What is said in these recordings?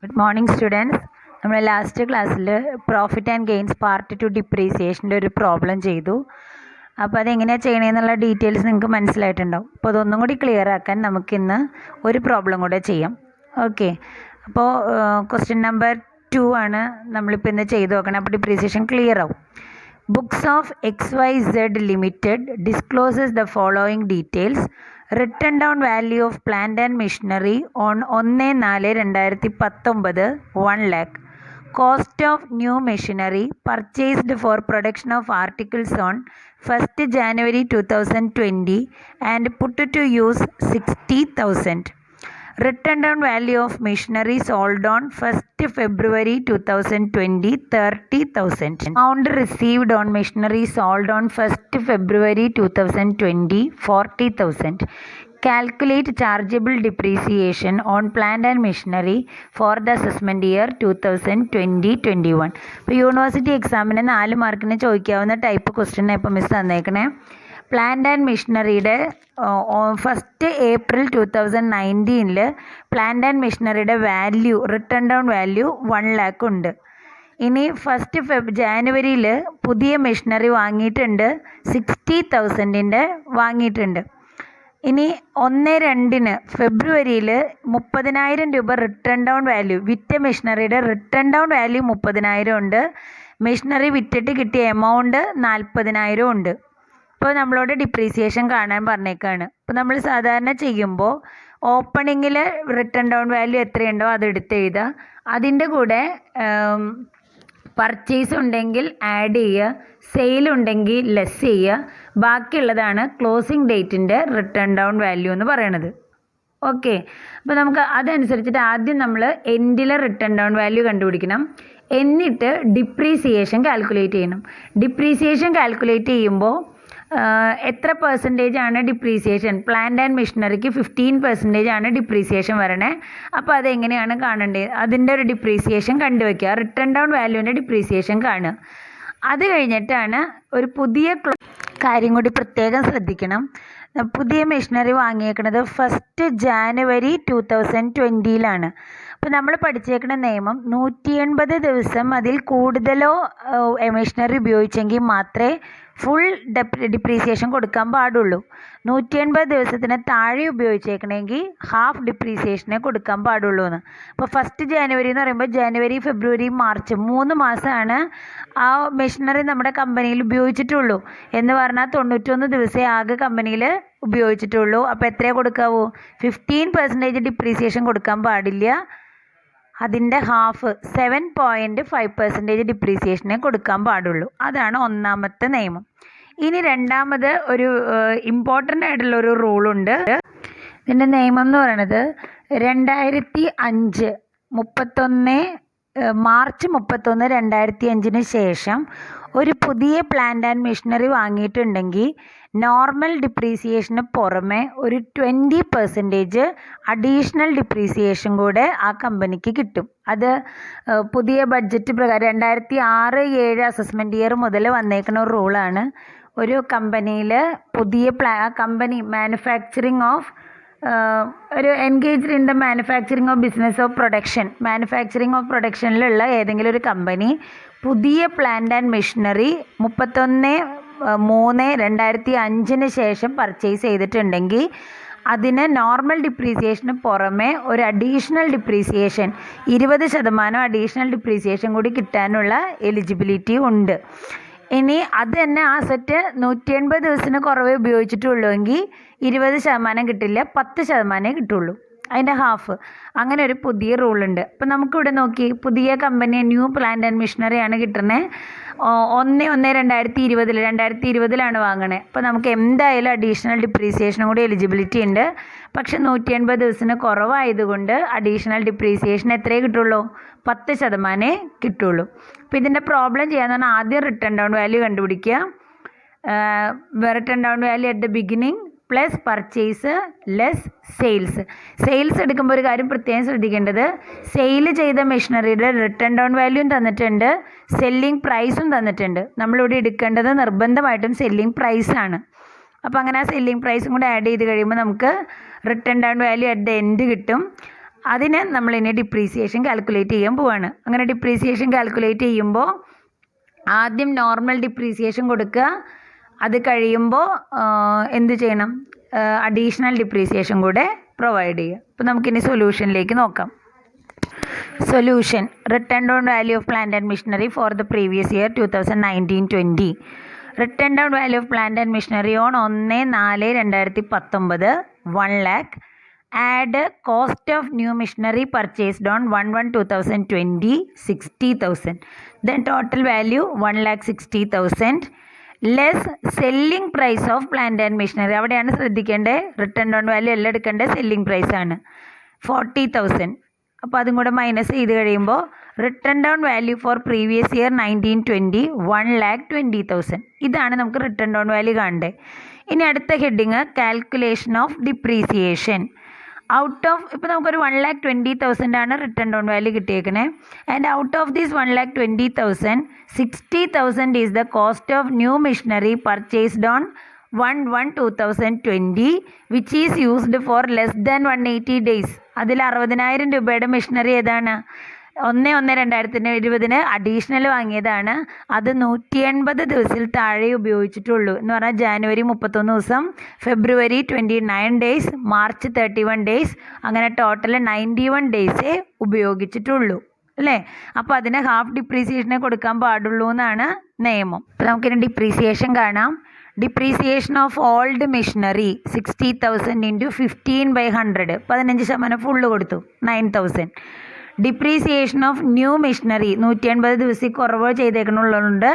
Good morning students. നമ്മൾ last ക്ലാസ്സിൽ profit and gains part 2 ഡിപ്രീസിയേഷൻ്റെ ഒരു പ്രോബ്ലം ചെയ്തു. അപ്പോൾ അതെങ്ങനെയാണ് ചെയ്യണമെന്നുള്ള ഡീറ്റെയിൽസ് നിങ്ങൾക്ക് മനസ്സിലായിട്ടുണ്ടാവും. അപ്പോൾ അതൊന്നും കൂടി ക്ലിയർ ആക്കാൻ നമുക്കിന്ന് ഒരു പ്രോബ്ലം കൂടെ ചെയ്യാം. ഓക്കെ, അപ്പോൾ ക്വസ്റ്റ്യൻ നമ്പർ 2 ആണ് നമ്മളിപ്പോൾ ഇന്ന് ചെയ്ത് നോക്കണം. അപ്പോൾ ഡിപ്രീസിയേഷൻ ക്ലിയർ ആവും. Books of XYZ limited discloses the following details. Written down value of plant and machinery on 1/4/2019 1 lakh. Cost of new machinery purchased for production of articles on 1st January 2020 and put to use 60,000. Written down value of machinery sold on 1st February 2020 30,000. Amount received on machinery sold on 1st February 2020 40,000. Calculate chargeable depreciation on plant and machinery for the assessment year 2020-21. ഇപ്പോൾ university എക്സാമിന് 4 മാർക്കിന് ചോദിക്കാവുന്ന type question ഇപ്പോൾ miss തന്നേക്കണേ. Plant and മെഷീനറിയുടെ 1st April 2019 plant and മെഷീനറിയുടെ value written down value 1 lakh ഉണ്ട്. ഇനി 1st January പുതിയ മെഷീനറി വാങ്ങിയിട്ടുണ്ട്, 60,000 വാങ്ങിയിട്ടുണ്ട്. ഇനി 1/2 February 30,000 രൂപ റിട്ടൺ ഡൗൺ വാല്യൂ, വിറ്റ മെഷീനറിയുടെ റിട്ടൺ ഡൗൺ വാല്യൂ 30,000 ഉണ്ട്. മെഷീനറി വിറ്റിട്ട് കിട്ടിയ എമൗണ്ട് 40,000 ഉണ്ട്. ഇപ്പോൾ നമ്മളോട് ഡിപ്രീസിയേഷൻ കാണാൻ പറഞ്ഞേക്കാണ്. ഇപ്പോൾ നമ്മൾ സാധാരണ ചെയ്യുമ്പോൾ ഓപ്പണിങ്ങിൽ റിട്ടൺ ഡൗൺ വാല്യൂ എത്രയുണ്ടോ അത് എടുത്ത് എഴുതുക. അതിൻ്റെ കൂടെ പർച്ചേസ് ഉണ്ടെങ്കിൽ ആഡ് ചെയ്യുക, സെയിൽ ഉണ്ടെങ്കിൽ ലെസ് ചെയ്യുക. ബാക്കിയുള്ളതാണ് ക്ലോസിംഗ് ഡേറ്റിൻ്റെ റിട്ടൺ ഡൗൺ വാല്യൂ എന്ന് പറയണത്. ഓക്കെ, അപ്പോൾ നമുക്ക് അതനുസരിച്ചിട്ട് ആദ്യം നമ്മൾ എൻഡിലെ റിട്ടൺ ഡൗൺ വാല്യൂ കണ്ടുപിടിക്കണം. എന്നിട്ട് ഡിപ്രീസിയേഷൻ കാൽക്കുലേറ്റ് ചെയ്യണം. ഡിപ്രീസിയേഷൻ കാൽക്കുലേറ്റ് ചെയ്യുമ്പോൾ എത്ര പെർസെൻറ്റേജ് ആണ് ഡിപ്രീസിയേഷൻ? പ്ലാന്റ് ആൻഡ് മെഷീനറിക്ക് 15% ആണ് ഡിപ്രീസിയേഷൻ വരണേ. അപ്പോൾ അതെങ്ങനെയാണ് കാണേണ്ടത്? അതിൻ്റെ ഒരു ഡിപ്രീസിയേഷൻ കണ്ടുവയ്ക്കുക, റിട്ടൺ ഡൗൺ വാല്യൂവിൻ്റെ ഡിപ്രീസിയേഷൻ കാണുക. അത് കഴിഞ്ഞിട്ടാണ് ഒരു പുതിയ കാര്യം കൂടി പ്രത്യേകം ശ്രദ്ധിക്കണം. പുതിയ മെഷീനറി വാങ്ങിയേക്കുന്നത് 1st January 2020. അപ്പോൾ നമ്മൾ പഠിച്ചേക്കുന്ന നിയമം 180 ദിവസം അതിൽ കൂടുതലോ മെഷീനറി ഉപയോഗിച്ചെങ്കിൽ മാത്രമേ ഫുൾ ഡിപ്രീസിയേഷൻ കൊടുക്കാൻ പാടുള്ളൂ. 180 ദിവസത്തിന് താഴെ ഉപയോഗിച്ചേക്കണമെങ്കിൽ ഹാഫ് ഡിപ്രീസിയേഷനെ കൊടുക്കാൻ പാടുള്ളൂ എന്ന്. അപ്പോൾ 1st January എന്ന് പറയുമ്പോൾ ജനുവരി, ഫെബ്രുവരി, മാർച്ച് 3 മാസമാണ് ആ മെഷീനറി നമ്മുടെ കമ്പനിയിൽ ഉപയോഗിച്ചിട്ടുള്ളൂ. എന്ന് പറഞ്ഞാൽ 91 ദിവസമേ ആകെ കമ്പനിയിൽ ഉപയോഗിച്ചിട്ടുള്ളൂ. അപ്പോൾ എത്രയാണ് കൊടുക്കാവൂ? 15% ഡിപ്രീസിയേഷൻ കൊടുക്കാൻ പാടില്ല. അതിൻ്റെ ഹാഫ് 7.5% ഡിപ്രീസിയേഷനെ കൊടുക്കാൻ പാടുള്ളൂ. അതാണ് ഒന്നാമത്തെ നിയമം. ഇനി രണ്ടാമത് ഒരു ഇമ്പോർട്ടൻ്റ് ആയിട്ടുള്ളൊരു റൂളുണ്ട്. ഇതിൻ്റെ നിയമം എന്ന് പറയുന്നത് 2005 മാർച്ച് 31, 2005 ശേഷം ഒരു പുതിയ പ്ലാന്റ് ആൻഡ് മെഷീനറി വാങ്ങിയിട്ടുണ്ടെങ്കിൽ നോർമൽ ഡിപ്രീസിയേഷന് പുറമെ ഒരു 20% അഡീഷണൽ ഡിപ്രീസിയേഷൻ കൂടെ ആ കമ്പനിക്ക് കിട്ടും. അത് പുതിയ ബഡ്ജറ്റ് പ്രകാരം 2006-07 അസസ്മെൻറ്റ് ഇയർ മുതൽ വന്നേക്കുന്ന ഒരു റൂളാണ്. ഒരു കമ്പനിയിൽ പുതിയ കമ്പനി മാനുഫാക്ചറിങ് ഓഫ് ഒരു engaged in the manufacturing of business of production, manufacturing of പ്രൊഡക്ഷനിലുള്ള ഏതെങ്കിലും ഒരു കമ്പനി പുതിയ പ്ലാന്റ് ആൻഡ് മെഷീനറി 31/3/2005 ശേഷം പർച്ചേസ് ചെയ്തിട്ടുണ്ടെങ്കിൽ അതിന് നോർമൽ ഡിപ്രീസിയേഷന് പുറമെ ഒരു അഡീഷണൽ ഡിപ്രീസിയേഷൻ 20% അഡീഷണൽ ഡിപ്രീസിയേഷൻ കൂടി കിട്ടാനുള്ള എലിജിബിലിറ്റി ഉണ്ട്. ഇനി അത് തന്നെ ആ സെറ്റ് 180 ദിവസത്തിന് കുറവേ ഉപയോഗിച്ചിട്ടുള്ളൂ എങ്കിൽ 20% കിട്ടില്ല, 10% കിട്ടുള്ളൂ, അതിൻ്റെ ഹാഫ്. അങ്ങനെ ഒരു പുതിയ റൂളുണ്ട്. അപ്പോൾ നമുക്കിവിടെ നോക്കി, പുതിയ കമ്പനി ന്യൂ പ്ലാന്റ് ആൻഡ് മെഷീനറിയാണ് കിട്ടുന്നത്. 1/1/2020 വാങ്ങണേ. അപ്പോൾ നമുക്ക് എന്തായാലും അഡീഷണൽ ഡിപ്രീസിയേഷനും കൂടി എലിജിബിലിറ്റി ഉണ്ട്. പക്ഷെ 180 ദിവസത്തിന് കുറവായതുകൊണ്ട് അഡീഷണൽ ഡിപ്രീസിയേഷൻ എത്രയേ കിട്ടുള്ളൂ? 10% കിട്ടുള്ളൂ. അപ്പോൾ ഇതിൻ്റെ പ്രോബ്ലം ചെയ്യാന്ന് പറഞ്ഞാൽ ആദ്യം റിട്ടൺ ഡൗൺ വാല്യൂ കണ്ടുപിടിക്കുക. Written down value at the beginning plus purchase less sales. Sales എടുക്കുമ്പോൾ ഒരു കാര്യം പ്രത്യേകം ശ്രദ്ധിക്കേണ്ടത്, സെയിൽ ചെയ്ത മെഷീനറിയുടെ റിട്ടൺ ഡൗൺ വാല്യൂയും തന്നിട്ടുണ്ട്, സെല്ലിംഗ് പ്രൈസും തന്നിട്ടുണ്ട്. നമ്മളിവിടെ എടുക്കേണ്ടത് നിർബന്ധമായിട്ടും സെല്ലിംഗ് പ്രൈസാണ്. അപ്പോൾ അങ്ങനെ ആ സെല്ലിംഗ് പ്രൈസും കൂടെ ആഡ് ചെയ്ത് കഴിയുമ്പോൾ നമുക്ക് written down value at the end കിട്ടും. അതിന് നമ്മളിനി ഡിപ്രീസിയേഷൻ കാൽക്കുലേറ്റ് ചെയ്യാൻ പോവാണ്. അങ്ങനെ ഡിപ്രീസിയേഷൻ കാൽക്കുലേറ്റ് ചെയ്യുമ്പോൾ ആദ്യം നോർമൽ ഡിപ്രീസിയേഷൻ കൊടുക്കുക. അത് കഴിയുമ്പോൾ എന്ത് ചെയ്യണം? അഡീഷണൽ ഡിപ്രീസിയേഷൻ കൂടെ പ്രൊവൈഡ് ചെയ്യുക. അപ്പോൾ നമുക്കിനി സൊല്യൂഷനിലേക്ക് നോക്കാം. Solution: written down value of plant and machinery for the previous year 2019-20. Written down value of plant and machinery on 1/4/2019 1 lakh. Add cost of new machinery purchased on 1/1/2020 60,000. Then total value 1,60,000 less selling price of plant and machinery. അവിടെയാണ് ശ്രദ്ധിക്കേണ്ടത്. Return down value എല്ലാം എടുക്കേണ്ടത് selling പ്രൈസാണ് 40,000. അപ്പോൾ അതും കൂടെ minus ചെയ്ത് കഴിയുമ്പോൾ written down value for previous year 19-20 1,20,000. ഇതാണ് നമുക്ക് റിട്ടേൺ ഡൗൺ വാല്യൂ കാണേണ്ടത്. ഇനി അടുത്ത heading calculation of depreciation. Out of ഇപ്പോൾ നമുക്കൊരു 1,20,000 ആണ് റിട്ടേൺ ഡൗൺ വാല്യൂ കിട്ടിയേക്കണേ. And out of this 1,20,000 60,000 is the cost of new machinery purchased on 1/1/2020 which is used for less than 180 days. അതിൽ 60,000 രൂപയുടെ machinery ഏതാണ്? 1/1/2020 അഡീഷണൽ വാങ്ങിയതാണ്. അത് 180 ദിവസത്തിൽ താഴെ ഉപയോഗിച്ചിട്ടുള്ളൂ. എന്ന് പറഞ്ഞാൽ ജാനുവരി 31 ദിവസം, ഫെബ്രുവരി 29 ഡേയ്സ്, മാർച്ച് 31 ഡേയ്സ്, അങ്ങനെ ടോട്ടൽ 91 ഡേയ്സേ ഉപയോഗിച്ചിട്ടുള്ളൂ അല്ലേ? അപ്പോൾ അതിന് ഹാഫ് ഡിപ്രീസിയേഷനെ കൊടുക്കാൻ പാടുള്ളൂ എന്നാണ് നിയമം. അപ്പോൾ നമുക്കിനി ഡിപ്രീസിയേഷൻ കാണാം. Depreciation of old machinery 60,000 into 15/100 15% full കൊടുത്തു 9,000. ഡിപ്രീസിയേഷൻ ഓഫ് ന്യൂ മെഷീനറി 180 ദിവസത്തിൽ കുറവ് ചെയ്തേക്കണുള്ളതുകൊണ്ട്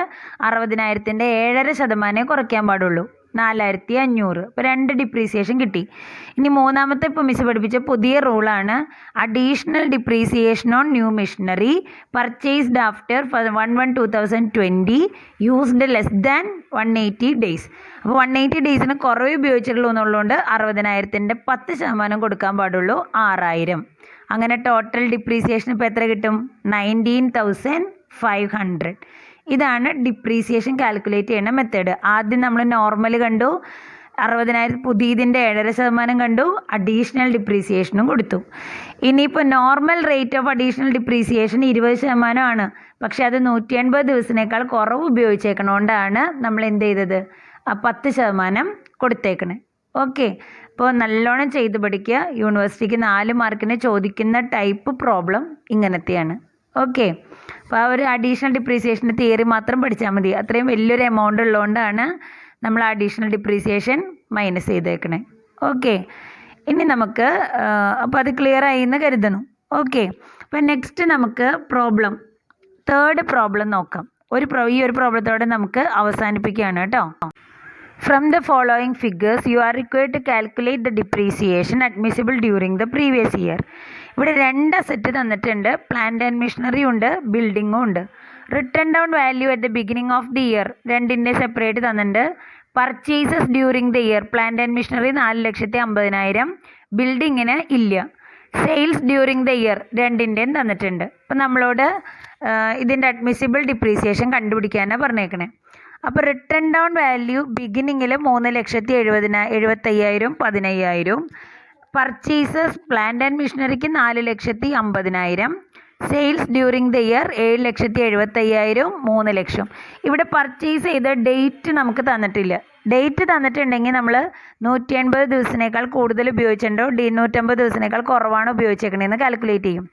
60,000-ൻ്റെ 7.5% കുറയ്ക്കാൻ പാടുള്ളൂ 4,500. ഇപ്പോൾ 2 ഡിപ്രീസിയേഷൻ കിട്ടി. ഇനി മൂന്നാമത്തെ ഇപ്പോൾ മിസ് പഠിപ്പിച്ച പുതിയ റൂളാണ് additional depreciation on new machinery purchased after 1/1/2020 used less than 180 days. അപ്പോൾ 180 ഡേയ്സിന് കുറവ് ഉപയോഗിച്ചിട്ടുള്ളൂ എന്നുള്ളതുകൊണ്ട് 60,000-ൻ്റെ 10% കൊടുക്കാൻ പാടുള്ളൂ 6,000. അങ്ങനെ ടോട്ടൽ ഡിപ്രീസിയേഷൻ ഇപ്പോൾ എത്ര കിട്ടും? 19,500. ഇതാണ് ഡിപ്രീസിയേഷൻ കാൽക്കുലേറ്റ് ചെയ്യുന്ന മെത്തേഡ്. ആദ്യം നമ്മൾ നോർമൽ കണ്ടു, 60,000 പുതിയതിൻ്റെ 7.5% കണ്ടു, അഡീഷണൽ ഡിപ്രീസിയേഷനും കൊടുത്തു. ഇനിയിപ്പോൾ normal rate of additional depreciation 20% ആണ്. പക്ഷേ അത് 180 ദിവസത്തിനേക്കാൾ കുറവ് ഉപയോഗിച്ചേക്കണോണ്ടാണ് നമ്മൾ എന്ത് ചെയ്തത്? 10% കൊടുത്തേക്കണേ. ഓക്കെ, അപ്പോൾ നല്ലോണം ചെയ്ത് പഠിക്കുക. യൂണിവേഴ്സിറ്റിക്ക് 4 മാർക്കിന് ചോദിക്കുന്ന ടൈപ്പ് പ്രോബ്ലം ഇങ്ങനത്തെയാണ്. ഓക്കെ, അപ്പോൾ ആ ഒരു അഡീഷണൽ ഡിപ്രീസിയേഷൻ്റെ തിയറി മാത്രം പഠിച്ചാൽ മതി. അത്രയും വലിയൊരു എമൗണ്ട് ഉള്ളതുകൊണ്ടാണ് നമ്മൾ അഡീഷണൽ ഡിപ്രീസിയേഷൻ മൈനസ് ചെയ്തേക്കണേ. ഓക്കെ, ഇനി നമുക്ക് അപ്പോൾ അത് ക്ലിയർ ആയി എന്ന് കരുതണം. ഓക്കെ, അപ്പോൾ നെക്സ്റ്റ് നമുക്ക് തേർഡ് പ്രോബ്ലം നോക്കാം. ഈ ഒരു പ്രോബ്ലത്തോടെ നമുക്ക് അവസാനിപ്പിക്കുകയാണ് കേട്ടോ. From the following figures, you are required to calculate the depreciation admissible during the previous year. ഇവിടെ 2 അസറ്റ് തന്നിട്ടുണ്ട്. പ്ലാന്റ് ആൻഡ് മെഷീനറി ഉണ്ട്, ബിൽഡിങ്ങും ഉണ്ട്. Written down value at the beginning of the year 2ൻ്റെ സെപ്പറേറ്റ് തന്നിട്ടുണ്ട്. Purchases during the year plant and machinery 4,50,000, ബിൽഡിങ്ങിന് ഇല്ല. Sales during the year 2ൻ്റെയും തന്നിട്ടുണ്ട്. അപ്പം നമ്മളോട് ഇതിൻ്റെ അഡ്മിസിബിൾ ഡിപ്രീസിയേഷൻ കണ്ടുപിടിക്കാനാണ് പറഞ്ഞേക്കണേ. അപ്പോൾ റിട്ടേൺ ഡൗൺ വാല്യൂ ബിഗിനിങ്ങിൽ 3,75,000 15,000. പർച്ചേസസ് പ്ലാന്റ് ആൻഡ് മെഷീനറിക്ക് 4,50,000. Sales during the year 7,75,000 3,00,000. ഇവിടെ പർച്ചേസ് ചെയ്ത ഡേറ്റ് നമുക്ക് തന്നിട്ടില്ല. ഡേറ്റ് തന്നിട്ടുണ്ടെങ്കിൽ നമ്മൾ 180 ദിവസത്തിനേക്കാൾ കൂടുതൽ ഉപയോഗിച്ചിട്ടുണ്ടോ 150 ദിവസത്തിനേക്കാൾ കുറവാണ് ഉപയോഗിച്ചേക്കണേന്ന് കാൽക്കുലേറ്റ് ചെയ്യും.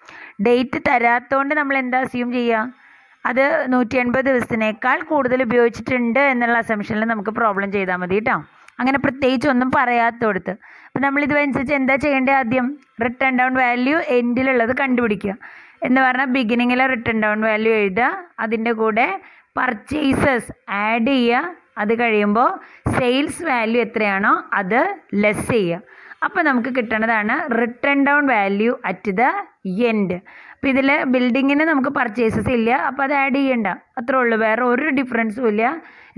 ഡേറ്റ് തരാത്തതുകൊണ്ട് നമ്മൾ എന്താ അസ്യൂം ചെയ്യുക? അത് 180 ദിവസത്തിനേക്കാൾ കൂടുതൽ ഉപയോഗിച്ചിട്ടുണ്ട് എന്നുള്ള അസംഷനിൽ നമുക്ക് പ്രോബ്ലം ചെയ്താൽ മതി കേട്ടോ. അങ്ങനെ പ്രത്യേകിച്ച് ഒന്നും പറയാത്തോടത്ത്. അപ്പോൾ നമ്മളിതനുസരിച്ച് എന്താ ചെയ്യേണ്ടത്? ആദ്യം റിട്ടേൺ ഡൗൺ വാല്യൂ എൻഡിലുള്ളത് കണ്ടുപിടിക്കുക. എന്ന് പറഞ്ഞാൽ ബിഗിനിങ്ങിലെ റിട്ടേൺ ഡൗൺ വാല്യൂ എഴുതുക, അതിൻ്റെ കൂടെ പർച്ചേസസ് ആഡ് ചെയ്യുക, അത് കഴിയുമ്പോൾ സെയിൽസ് വാല്യൂ എത്രയാണോ അത് ലെസ് ചെയ്യുക. അപ്പോൾ നമുക്ക് കിട്ടണതാണ് written down value at the end. അപ്പോൾ ഇതിൽ ബിൽഡിങ്ങിന് നമുക്ക് പർച്ചേസസ് ഇല്ല, അപ്പോൾ അത് ആഡ് ചെയ്യണ്ട, അത്രേ ഉള്ളൂ. വേറെ ഒരു ഡിഫറൻസും ഇല്ല.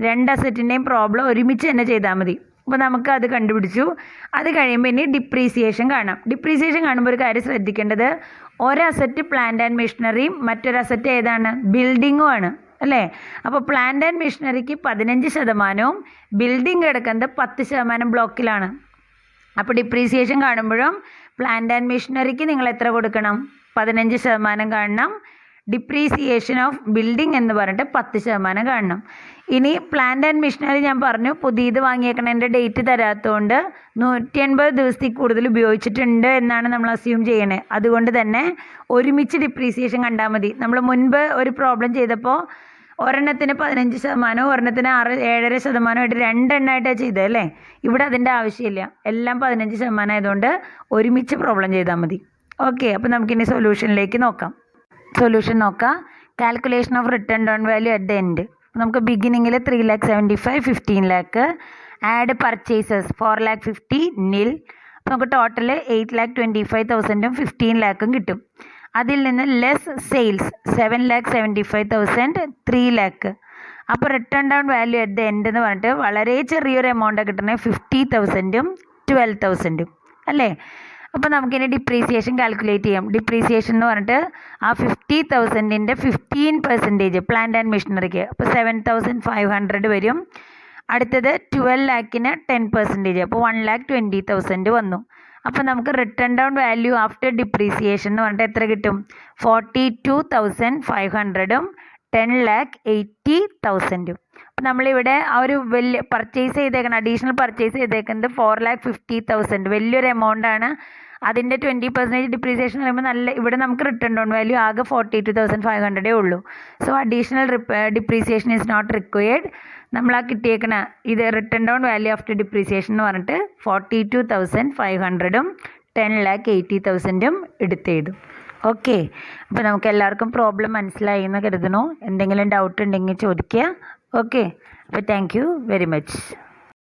2 അസറ്റിൻ്റെയും പ്രോബ്ലം ഒരുമിച്ച് തന്നെ ചെയ്താൽ മതി. അപ്പോൾ നമുക്ക് അത് കണ്ടുപിടിച്ചു. അത് കഴിയുമ്പോൾ ഇനി ഡിപ്രീസിയേഷൻ കാണാം. ഡിപ്രീസിയേഷൻ കാണുമ്പോൾ ഒരു കാര്യം ശ്രദ്ധിക്കേണ്ടത്, ഒരസറ്റ് പ്ലാന്റ് ആൻഡ് മെഷീനറിയും മറ്റൊരു അസറ്റ് ഏതാണ്? ബിൽഡിങ്ങും ആണ് അല്ലേ? അപ്പോൾ പ്ലാന്റ് ആൻഡ് മെഷീനറിക്ക് 15%, ബിൽഡിംഗ് കിടക്കുന്നത് 10% ബ്ലോക്കിലാണ്. അപ്പോൾ ഡിപ്രീസിയേഷൻ കാണുമ്പോഴും പ്ലാന്റ് ആൻഡ് മെഷീനറിക്ക് നിങ്ങൾ എത്ര കൊടുക്കണം? 15% കാണണം. ഡിപ്രീസിയേഷൻ ഓഫ് ബിൽഡിംഗ് എന്ന് പറഞ്ഞിട്ട് 10% കാണണം. ഇനി പ്ലാന്റ് ആൻഡ് മെഷീനറി ഞാൻ പറഞ്ഞു പുതിയത് വാങ്ങിയേക്കണതിൻ്റെ ഡേറ്റ് തരാത്തതുകൊണ്ട് 180 ദിവസത്തിൽ കൂടുതൽ ഉപയോഗിച്ചിട്ടുണ്ട് എന്നാണ് നമ്മൾ അസ്യൂം ചെയ്യണേ. അതുകൊണ്ട് തന്നെ ഒരുമിച്ച് ഡിപ്രീസിയേഷൻ കണ്ടാൽ മതി. നമ്മൾ മുൻപ് ഒരു പ്രോബ്ലം ചെയ്തപ്പോൾ ഒരെണ്ണത്തിന് 15%, ഒരെണ്ണത്തിന് 7.5% രണ്ടെണ്ണമായിട്ടാണ് ചെയ്തത് അല്ലേ? ഇവിടെ അതിൻ്റെ ആവശ്യമില്ല. എല്ലാം 15% ആയതുകൊണ്ട് ഒരുമിച്ച് പ്രോബ്ലം ചെയ്താൽ മതി. ഓക്കെ, അപ്പോൾ നമുക്കിനി സൊല്യൂഷനിലേക്ക് നോക്കാം. സൊല്യൂഷൻ നോക്കാം. Calculation of return down value at the end. നമുക്ക് ബിഗിനിങ്ങിൽ 3,75,000, 15 lakh. ആഡ് പർച്ചേസസ് 4,50,000 നിൽ. നമുക്ക് ടോട്ടൽ 8,25,000 15 lakh കിട്ടും. അതിൽ നിന്ന് ലെസ് സെയിൽസ് 7,75,000 3 lakh. അപ്പോൾ written down value at the end എന്ന് പറഞ്ഞിട്ട് വളരെ ചെറിയൊരു എമൗണ്ടാണ് കിട്ടുന്നത്, 50,000 12,000 അല്ലേ? അപ്പോൾ നമുക്കിനി ഡിപ്രീസിയേഷൻ കാൽക്കുലേറ്റ് ചെയ്യാം. ഡിപ്രീസിയേഷൻ എന്ന് പറഞ്ഞിട്ട് ആ 50,000ൻ്റെ 15% പ്ലാന്റ് ആൻഡ് മെഷീനറിക്ക്, അപ്പോൾ 7,500 വരും. അടുത്തത് 12 lakhന് 10%, അപ്പോൾ 1,20,000 വന്നു. അപ്പോൾ നമുക്ക് return down value after depreciation എന്ന് പറഞ്ഞിട്ട് എത്ര കിട്ടും? 42,500ഉം 10,80,000. അപ്പോൾ നമ്മളിവിടെ ആ ഒരു വലിയ പർച്ചേസ് ചെയ്തേക്കണം, അഡീഷണൽ പർച്ചേസ് ചെയ്തേക്കുന്നത് 4,50,000, വലിയൊരു എമൗണ്ടാണ്. അതിൻ്റെ 20% ഡിപ്രീസിയേഷൻ പറയുമ്പോൾ ഇവിടെ നമുക്ക് റിട്ടേൺ ഡൗൺ വാല്യൂ ആകെ 42,500 ഉള്ളൂ. So additional depreciation is not required. നമ്മൾ ആ കിട്ടിയേക്കണ ഇത് written down value after depreciation എന്ന് പറഞ്ഞിട്ട് 42,500ഉം 10,80,000ഉം എടുത്തെഴുതും. ഓക്കെ, അപ്പോൾ നമുക്ക് എല്ലാവർക്കും പ്രോബ്ലം മനസ്സിലായി എന്ന് കരുതുന്നു. എന്തെങ്കിലും ഡൗട്ട് ഉണ്ടെങ്കിൽ ചോദിക്കുക. ഓക്കെ, അപ്പോൾ താങ്ക് യു വെരി മച്ച്.